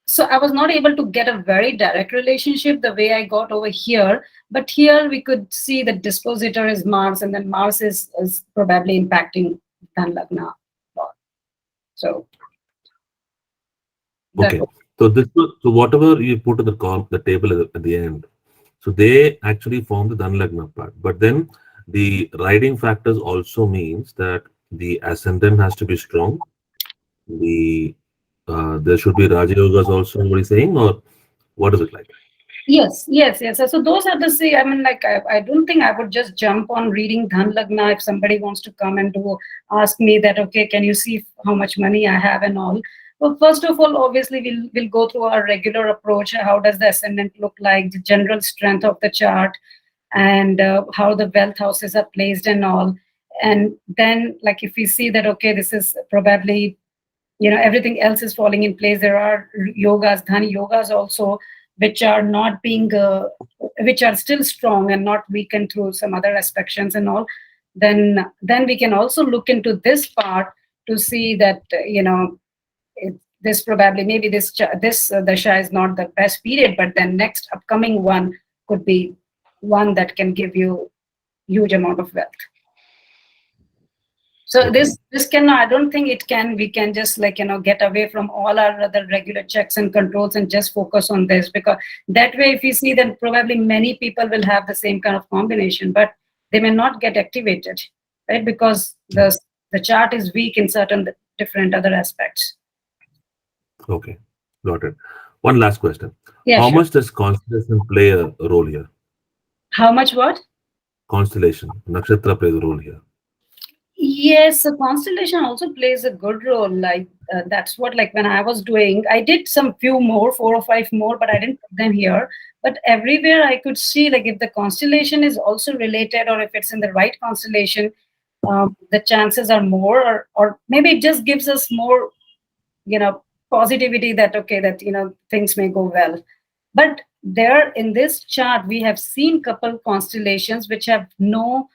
Speaker 2: So I was not able to get a very direct relationship the way I got over here, but here we could see the dispositor is Mars, and then Mars is probably impacting Dhan Lagna. So
Speaker 4: okay. So whatever you put in the table at the end, so they actually form the Dhan Lagna part. But then the riding factors also means that the ascendant has to be strong. There should be Raja Yogas also, what are you saying, or what is it like?
Speaker 2: Yes. So those are the same. I don't think I would just jump on reading Dhan Lagna if somebody wants to come and ask me that, okay, can you see how much money I have and all. Well, first of all, obviously, we'll go through our regular approach. How does the ascendant look like, the general strength of the chart, and how the wealth houses are placed and all. And then, if we see that, okay, this is probably, everything else is falling in place. There are yogas, Dhani yogas also, which are not being, which are still strong and not weakened through some other aspections and all. Then we can also look into this part to see that, this probably, maybe this Dasha is not the best period, but then next upcoming one could be one that can give you huge amount of wealth. So this cannot, I don't think it can, we can just get away from all our other regular checks and controls and just focus on this, because that way if you see, then probably many people will have the same kind of combination, but they may not get activated, right? Because the chart is weak in certain different other aspects.
Speaker 4: Okay, got it. One last question.
Speaker 2: Yeah,
Speaker 4: How
Speaker 2: sure.
Speaker 4: much does constellation play a role here?
Speaker 2: How much what?
Speaker 4: Constellation, nakshatra plays a role here.
Speaker 2: Yes, the constellation also plays a good role. Like that's what, like when I was doing, I did some few more, 4 or 5 more, but I didn't put them here. But everywhere I could see, like if the constellation is also related, or if it's in the right constellation, the chances are more, or maybe it just gives us more, positivity that okay, that things may go well. But there in this chart, we have seen couple constellations which have no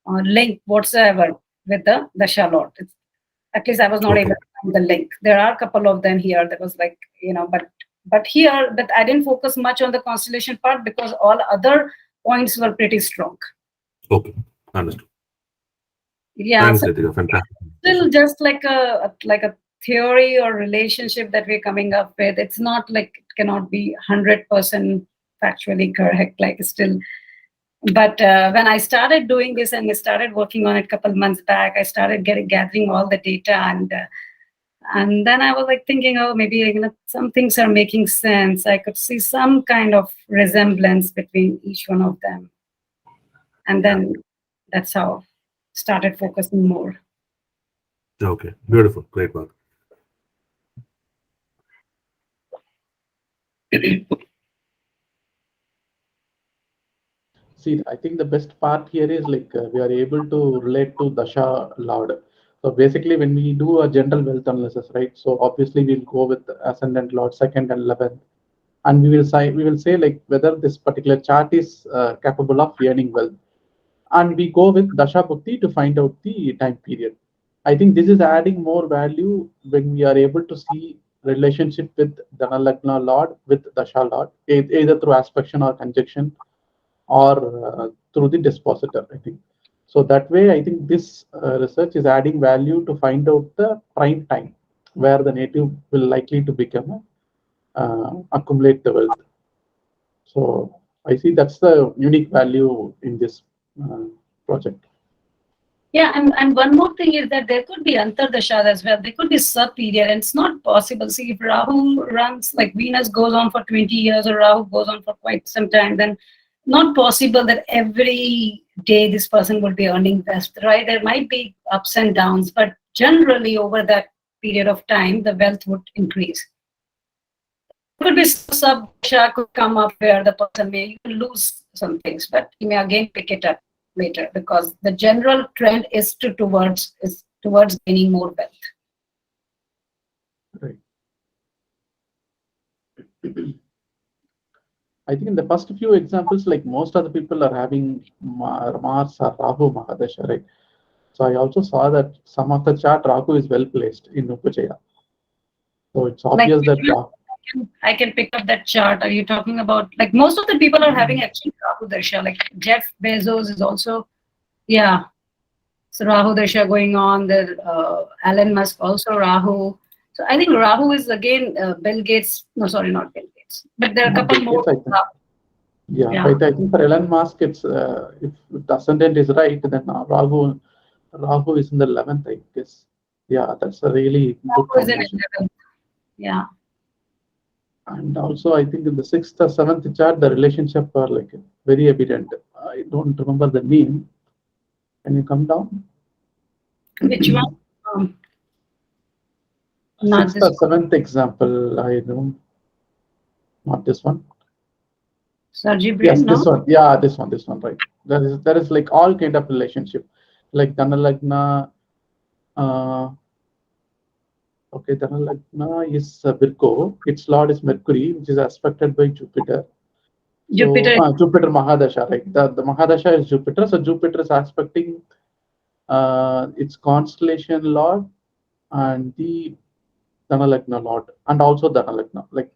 Speaker 2: link whatsoever with the Dasha Lord. At least I was not able
Speaker 4: Okay.
Speaker 2: to find the link. There are a couple of them here that was like, but here that I didn't focus much on the constellation part because all other points were pretty strong.
Speaker 4: Okay. Understood.
Speaker 2: Yeah,
Speaker 4: Thanks,
Speaker 2: so
Speaker 4: Neetika. Fantastic.
Speaker 2: still just like a theory or relationship that we're coming up with. It's not like it cannot be 100% factually correct. Like still. But when I started doing this and I started working on it a couple months back, I started gathering all the data, and then I was like thinking, oh, maybe some things are making sense. I could see some kind of resemblance between each one of them, and then that's how I started focusing more.
Speaker 4: Okay. Beautiful. Great work.
Speaker 1: See, I think the best part here is like we are able to relate to Dasha Lord. So basically, when we do a general wealth analysis, right? So obviously we'll go with ascendant Lord, second and 11th, and we will say like whether this particular chart is capable of earning wealth, and we go with Dasha Bhukti to find out the time period. I think this is adding more value when we are able to see relationship with Dhana Lagna Lord with Dasha Lord, either through aspect or conjunction or through the dispositor, I think. So that way, I think this research is adding value to find out the prime time where the native will likely to become accumulate the wealth. So I see that's the unique value in this project.
Speaker 2: Yeah, and one more thing is that there could be Antardashas as well. There could be sub-period, and it's not possible. See, if Rahu runs, like Venus goes on for 20 years or Rahu goes on for quite some time, then not possible that every day this person would be earning best, right? There might be ups and downs, but generally over that period of time, the wealth would increase. Could be sub-dasha could come up where the person may lose some things, but he may again pick it up later because the general trend is towards gaining more wealth.
Speaker 1: Right. I think in the first few examples, like most of the people are having Mars or Rahu Mahadasha, right? So I also saw that some of the chart Rahu is well placed in Upajaya. So it's obvious that
Speaker 2: I can pick up that chart. Are you talking about like most of the people are having actually Rahu Dasha? Like Jeff Bezos is also, yeah. So Rahu Dasha going on. There, Elon Musk also Rahu. So I think Rahu is again Bill Gates. No, sorry, not Bill Gates. But there are a couple more.
Speaker 1: Yeah, right. I think for Elon Musk, it's if the ascendant is right, then Rahu is in the 11th, I guess. Yeah, that's a really good combination.
Speaker 2: Yeah.
Speaker 1: And also, I think in the 6th or 7th chart, the relationship are like very evident. I don't remember the name. Can you come down?
Speaker 2: Which one?
Speaker 1: Not 6th or 7th example. I don't. Not this one. Yes, this one. Yeah, this one. Right. There is like all kind of relationship, like Dhana Lagna. Okay, Dhana Lagna is Virgo. Its lord is Mercury, which is aspected by Jupiter.
Speaker 2: Jupiter.
Speaker 1: So, Jupiter Mahadasha, right? The Mahadasha is Jupiter. So Jupiter is aspecting its constellation lord and the Dhana Lagna lord, and also Dhana Lagna. Like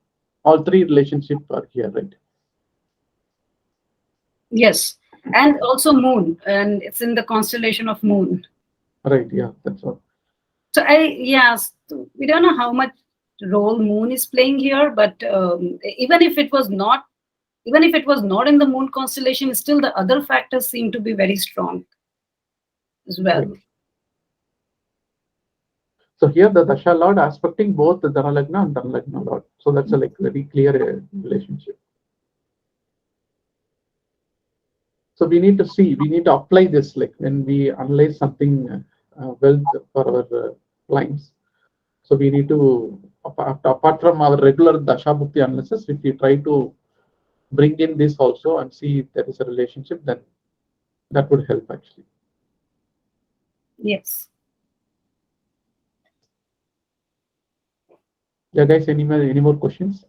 Speaker 1: all three relationships are here, right?
Speaker 2: Yes, and also Moon, and it's in the constellation of Moon.
Speaker 1: Right. Yeah, that's all.
Speaker 2: So we don't know how much role Moon is playing here, but even if it was not in the Moon constellation, still the other factors seem to be very strong as well.
Speaker 1: Right. So here the Dasha Lord aspecting both the Dhana Lagna and Dhana Lagna Lord. So that's a very clear relationship. So we need to apply this when we analyze something wealth for our clients. So we need to, apart from our regular Dasha Bhukti analysis, if we try to bring in this also and see if there is a relationship, then that would help actually.
Speaker 2: Yes.
Speaker 1: Yeah, guys, any more questions?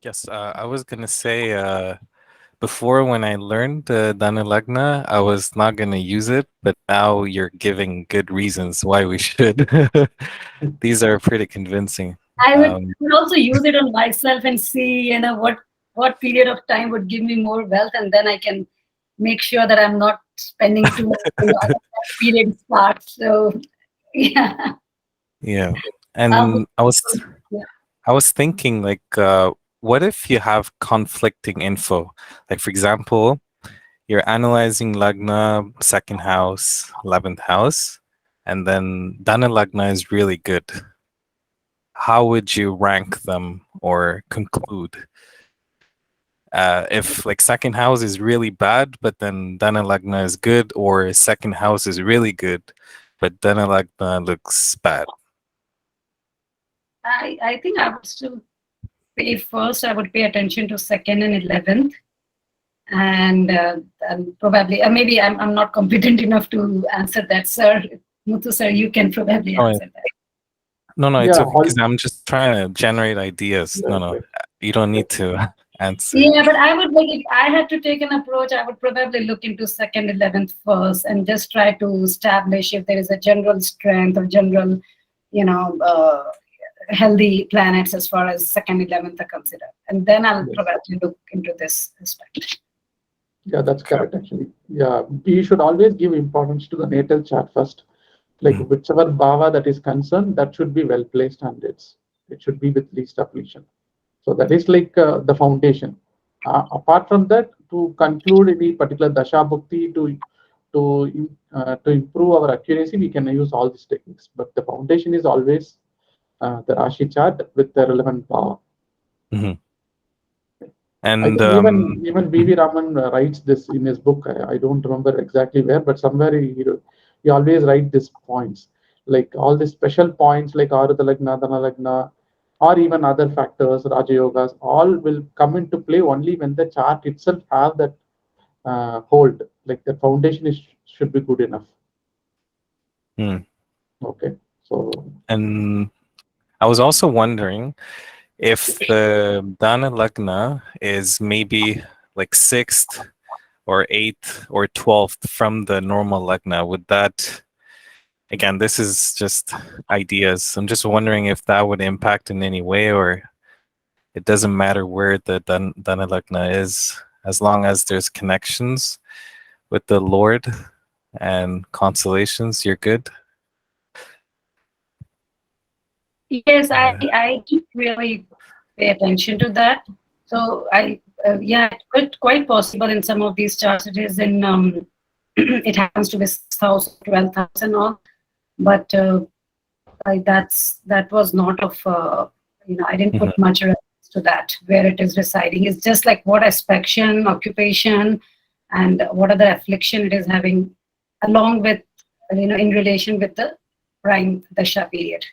Speaker 3: Yes, I was gonna say before when I learned Dhana Lagna, I was not gonna use it, but now you're giving good reasons why we should. These are pretty convincing.
Speaker 2: I would also use it on myself and see, what period of time would give me more wealth, and then I can make sure that I'm not spending too much when that period starts. So, yeah.
Speaker 3: Yeah, and I was thinking what if you have conflicting info? Like for example, you're analyzing Lagna, second house, 11th house, and then Dhana Lagna is really good. How would you rank them or conclude? If second house is really bad, but then Dhana Lagna is good, or second house is really good, but Dhana Lagna looks bad.
Speaker 2: I think I would still pay first. I would pay attention to second and 11th, and probably maybe I'm not competent enough to answer that, sir. Muthu sir, you can probably answer that.
Speaker 3: No, it's okay because I'm just trying to generate ideas.
Speaker 1: Yeah,
Speaker 3: No, you don't need to answer.
Speaker 2: Yeah, but I would if I had to take an approach, I would probably look into second, 11th first, and just try to establish if there is a general strength or general, healthy planets as far as second, 11th are considered, and then I'll probably look into this aspect.
Speaker 1: Yeah, that's correct actually. Yeah, we should always give importance to the natal chart first. Whichever bhava that is concerned, that should be well placed, and it should be with least affliction. So that is the foundation. Apart from that, to conclude any particular dasha bhukti to improve our accuracy, we can use all these techniques. But the foundation is always the Rashi chart with the relevant bhava.
Speaker 3: Mm-hmm.
Speaker 1: And I think even B.V. Raman writes this in his book. I don't remember exactly where, but somewhere he always writes these points, all these special points like Arudha Lagna, Dhana Lagna, or even other factors, Raja Yogas, all will come into play only when the chart itself have that hold, the foundation should be good enough. Okay, so.
Speaker 3: And I was also wondering if the Dhana Lagna is maybe 6th or 8th or 12th from the normal Lagna, would that, again, this is just ideas. I'm just wondering if that would impact in any way, or it doesn't matter where the Dhana Lagna is, as long as there's connections with the Lord and constellations, you're good?
Speaker 2: Yes, I didn't really pay attention to that. So it's quite possible in some of these charts. It is in it happens to be 6th house, 12th house, and all. But that was not of I didn't put much reference to that where it is residing. It's just what aspect, occupation, and what other affliction it is having, along with in relation with the prime dasha period.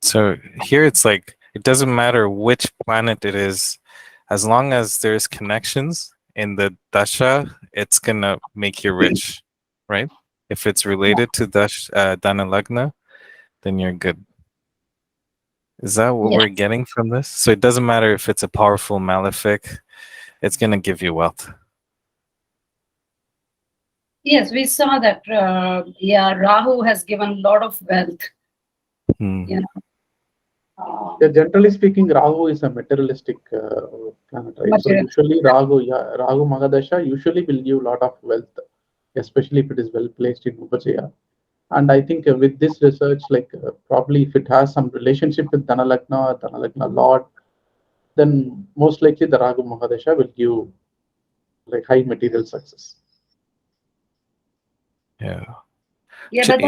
Speaker 3: So here it's it doesn't matter which planet it is, as long as there's connections in the dasha, it's gonna make you rich, right? If it's related to Dhana Lagna, then you're good. Is that what we're getting from this? So it doesn't matter if it's a powerful malefic, it's gonna give you wealth.
Speaker 2: Yes, we saw that. Rahu has given a lot of wealth.
Speaker 1: Generally speaking, Rahu is a materialistic planet, right? So usually Rahu Magadasha usually will give a lot of wealth, especially if it is well placed in Upajaya. And I think with this research, probably if it has some relationship with Dhana Lagna Lord, then most likely the Rahu Mahadasha will give high material success.
Speaker 3: Yeah.
Speaker 2: Yeah, but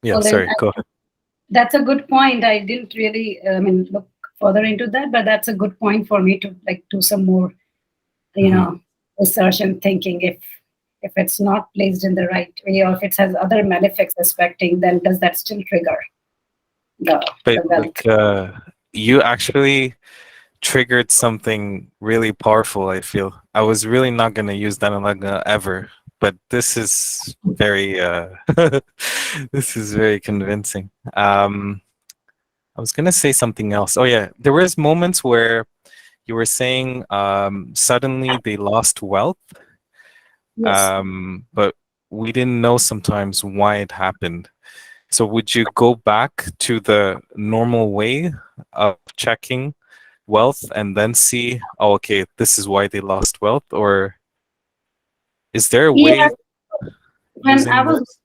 Speaker 3: Yeah,
Speaker 2: Well,
Speaker 3: sorry, go ahead.
Speaker 2: that's a good point. I didn't really, look further into that, but that's a good point for me to do some more, research and thinking. If it's not placed in the right way, or if it has other malefics aspecting, then does that still trigger the
Speaker 3: But
Speaker 2: wealth?
Speaker 3: you actually triggered something really powerful. I feel I was really not going to use Dhana Lagna ever, but this is very this is very convincing. I was going to say something else. Oh yeah, there was moments where you were saying suddenly they lost wealth,
Speaker 2: Yes.
Speaker 3: but we didn't know sometimes why it happened. So would you go back to the normal way of checking wealth and then see, oh, okay, this is why they lost wealth? Or is there a
Speaker 2: Yeah.
Speaker 3: way
Speaker 2: When
Speaker 3: using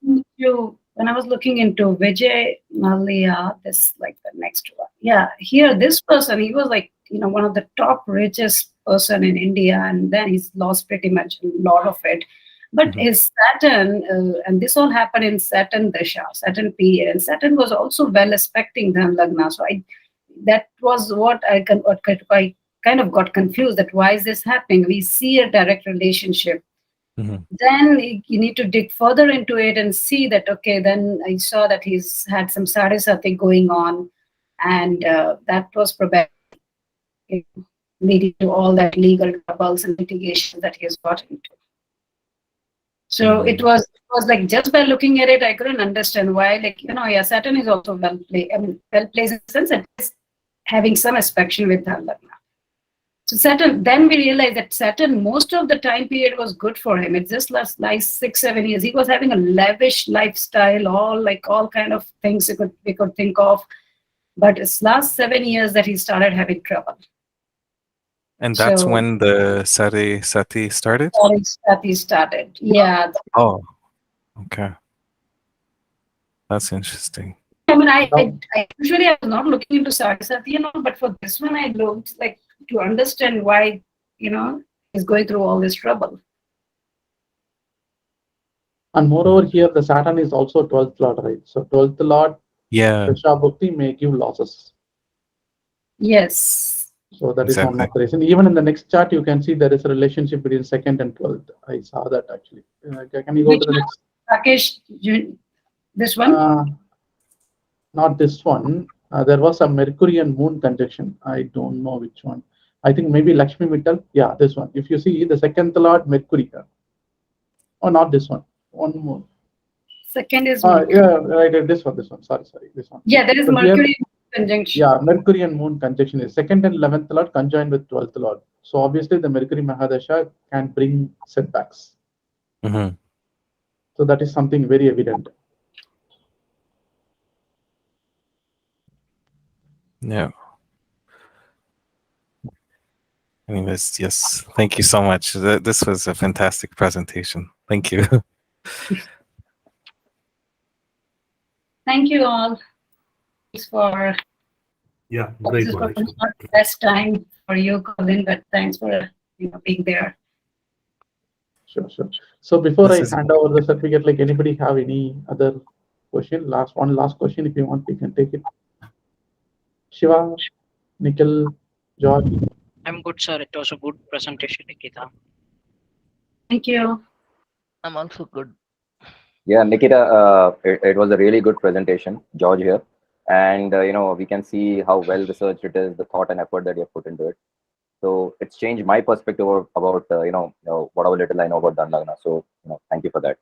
Speaker 3: this?
Speaker 2: when I was looking into Vijay Malia, this the next one. Yeah, here this person, he was one of the top richest person in India, and then he's lost pretty much a lot of it. But his Saturn, and this all happened in Saturn Dasha, Saturn period, and Saturn was also well aspecting Dhan Lagna. So that was what I kind of got confused, that why is this happening? We see a direct relationship. Then you need to dig further into it and see that, okay, then I saw that he's had some sadisati going on, and that was probably leading to all that legal troubles and litigation that he has got into. So it was just by looking at it, I couldn't understand why, Saturn is also well placed. Well placed in the sense that it's having some aspect with Dhan Lagna. So Saturn, then we realized that Saturn, most of the time period was good for him. It's just last 6-7 years. He was having a lavish lifestyle, all kind of things we could think of. But it's last 7 years that he started having trouble.
Speaker 3: And that's when the Sati started?
Speaker 2: Sati started, yeah.
Speaker 3: Oh, okay. That's interesting.
Speaker 2: I mean, I usually I was not looking into Sarasati and all, but for this one I looked to understand why, he's going through all this trouble.
Speaker 1: And moreover, here the Saturn is also 12th lord, right? So 12th lord, Dasha Bhukti may give losses.
Speaker 2: Yes.
Speaker 1: So that is one of the reasons. Even in the next chart, you can see there is a relationship between 2nd and 12th. I saw that actually. Can you go to the next?
Speaker 2: Rakesh, this one?
Speaker 1: Not this one. There was a Mercury and Moon conjunction. I don't know which one. I think maybe Lakshmi Mittal. Yeah, this one. If you see the 2nd lord Mercury. Oh, not this one. One more.
Speaker 2: Second is
Speaker 1: Mercury. Yeah, right. This one. Sorry, this one.
Speaker 2: Yeah, there is Mercury conjunction.
Speaker 1: Yeah, Mercury and Moon conjunction is 2nd and 11th lord conjoined with 12th lord. So obviously the Mercury Mahadasha can bring setbacks. So that is something very evident.
Speaker 3: Yeah. Anyways, yes. Thank you so much. This was a fantastic presentation. Thank you.
Speaker 2: Thank you all. Thanks for
Speaker 4: great
Speaker 2: this
Speaker 4: one.
Speaker 2: was not the best time for you, Colin, but thanks for being there.
Speaker 1: Sure. So before I hand over the certificate, anybody have any other question? One last question, if you want, you can take it. Shiva, Nikhil, George.
Speaker 5: I'm good, sir. It was a good presentation, Nikita.
Speaker 2: Thank you.
Speaker 5: I'm also good.
Speaker 6: Yeah, Nikita, it was a really good presentation. George here. And, we can see how well researched it is, the thought and effort that you have put into it. So it's changed my perspective about, whatever little I know about Dhan Lagna. So, thank you for that.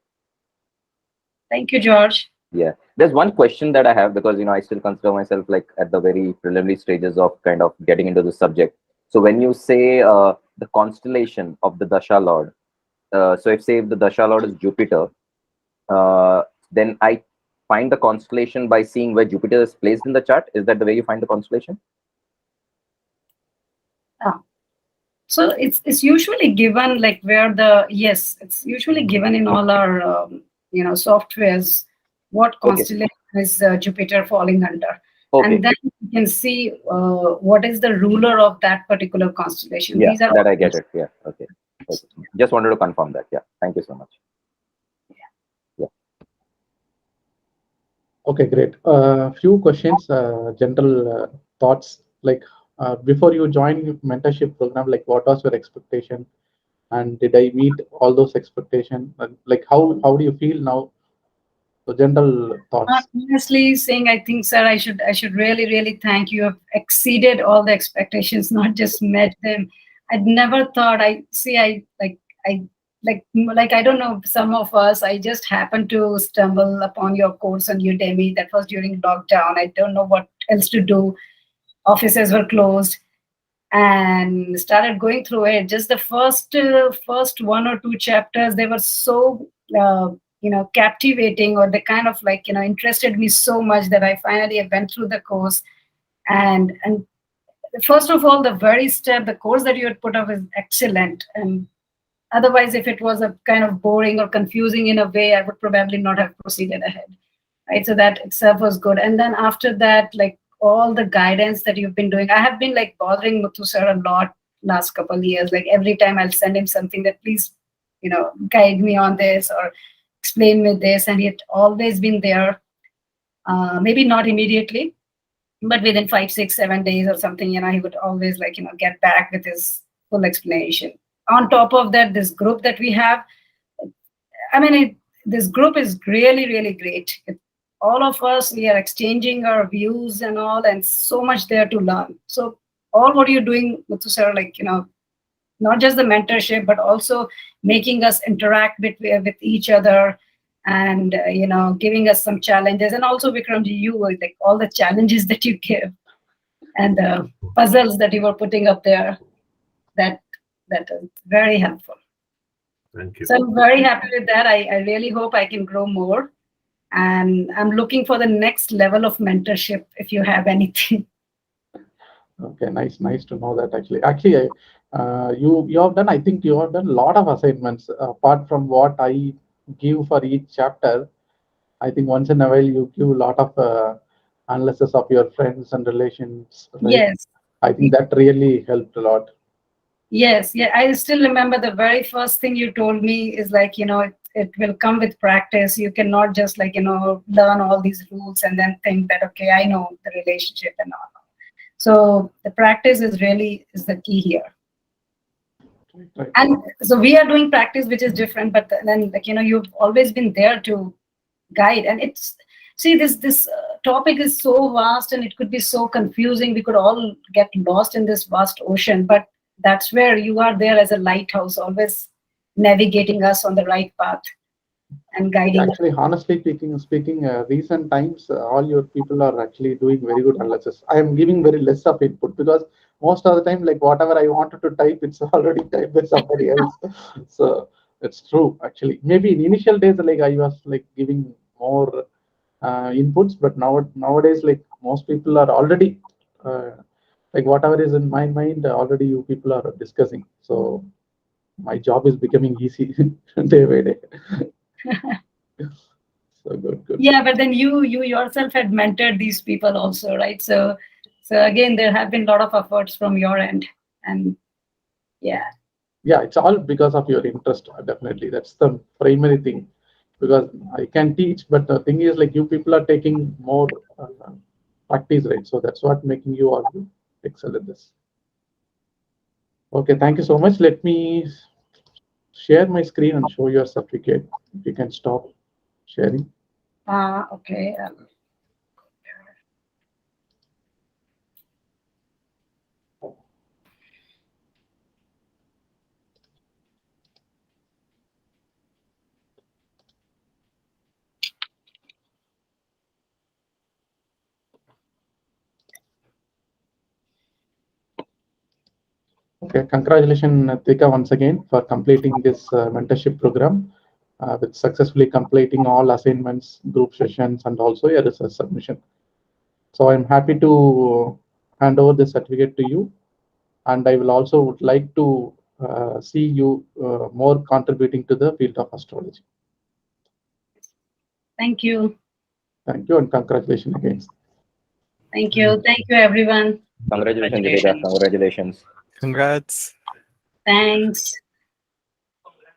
Speaker 2: Thank you, George.
Speaker 6: Yeah, there's one question that I have, because, I still consider myself at the very preliminary stages of kind of getting into the subject. So when you say the constellation of the Dasha Lord, so if the Dasha Lord is Jupiter, then I find the constellation by seeing where Jupiter is placed in the chart. Is that the way you find the constellation?
Speaker 2: So it's usually given it's usually given in all our softwares what constellation is Jupiter falling under. Okay. And then you can see what is the ruler of that particular constellation.
Speaker 6: Yeah, that I get it. Yeah, okay. Just wanted to confirm that. Yeah, thank you so much.
Speaker 1: Okay, great. Few questions, general thoughts. Like before you joined mentorship program, like what was your expectation, and did I meet all those expectations? Like how do you feel now? So general thoughts.
Speaker 2: Honestly saying, I think, sir, I should really thank you. Have exceeded all the expectations, not just met them. I'd never thought. I don't know, some of us, I just happened to stumble upon your course on Udemy. That was during lockdown. I don't know what else to do. Offices were closed, and started going through it. Just the first one or two chapters, they were so captivating, or they kind of interested me so much that I finally went through the course. And first of all, the course that you had put up is excellent. And otherwise, if it was a kind of boring or confusing in a way, I would probably not have proceeded ahead. Right. So that itself was good. And then after that, like all the guidance that you've been doing, I have been like bothering Muthu sir a lot last couple of years. Like every time I'll send him something that please, guide me on this or explain me this. And he had always been there. Maybe not immediately, but within 5, 6, 7 days or something, he would always get back with his full explanation. On top of that, this group that we have, this group is really great. All of us, we are exchanging our views and all, and so much there to learn. So all what you're doing, Muthu sir, not just the mentorship, but also making us interact with each other, and giving us some challenges. And also Vikramji, you like all the challenges that you give, and the puzzles that you were putting up there, that is very helpful.
Speaker 4: Thank you.
Speaker 2: So I'm very happy with that. I really hope I can grow more. And I'm looking for the next level of mentorship, if you have anything.
Speaker 1: Okay, nice to know that. Actually, you have done. I think you have done a lot of assignments apart from what I give for each chapter. I think once in a while you give a lot of analysis of your friends and relations. Right?
Speaker 2: Yes.
Speaker 1: I think that really helped a lot.
Speaker 2: Yes. Yeah. I still remember the very first thing you told me is it will come with practice. You cannot just learn all these rules and then think that, okay, I know the relationship and all. So the practice is the key here.
Speaker 1: Right.
Speaker 2: And so we are doing practice, which is different, but then you've always been there to guide. And this topic is so vast, and it could be so confusing. We could all get lost in this vast ocean, but that's where you are there as a lighthouse, always navigating us on the right path and guiding.
Speaker 1: Actually, honestly speaking, recent times, all your people are actually doing very good analysis. I am giving very less of input because most of the time, like whatever I wanted to type, it's already typed by somebody else. So it's true. Actually, maybe in initial days, like I was like giving more inputs, but nowadays, like most people are already like whatever is in my mind, already you people are discussing. So my job is becoming easy day by day. So good.
Speaker 2: Yeah, but then you yourself had mentored these people also, right? So again, there have been a lot of efforts from your end, and yeah,
Speaker 1: it's all because of your interest. Definitely, that's the primary thing. Because I can teach, but the thing is, like you people are taking more practice, right? So that's what making you all excel at this. Okay, thank you so much. Let me share my screen and show your certificate. If you can stop sharing.
Speaker 2: okay.
Speaker 1: Okay, congratulations, Neetika, once again for completing this mentorship program with successfully completing all assignments, group sessions, and also your research submission. So I'm happy to hand over the certificate to you, and I will also would like to see you more contributing to the field of astrology.
Speaker 2: Thank you.
Speaker 1: Thank you, and congratulations again.
Speaker 2: Thank you, everyone.
Speaker 6: Congratulations, Neetika. Congratulations.
Speaker 3: Congrats.
Speaker 2: Thanks.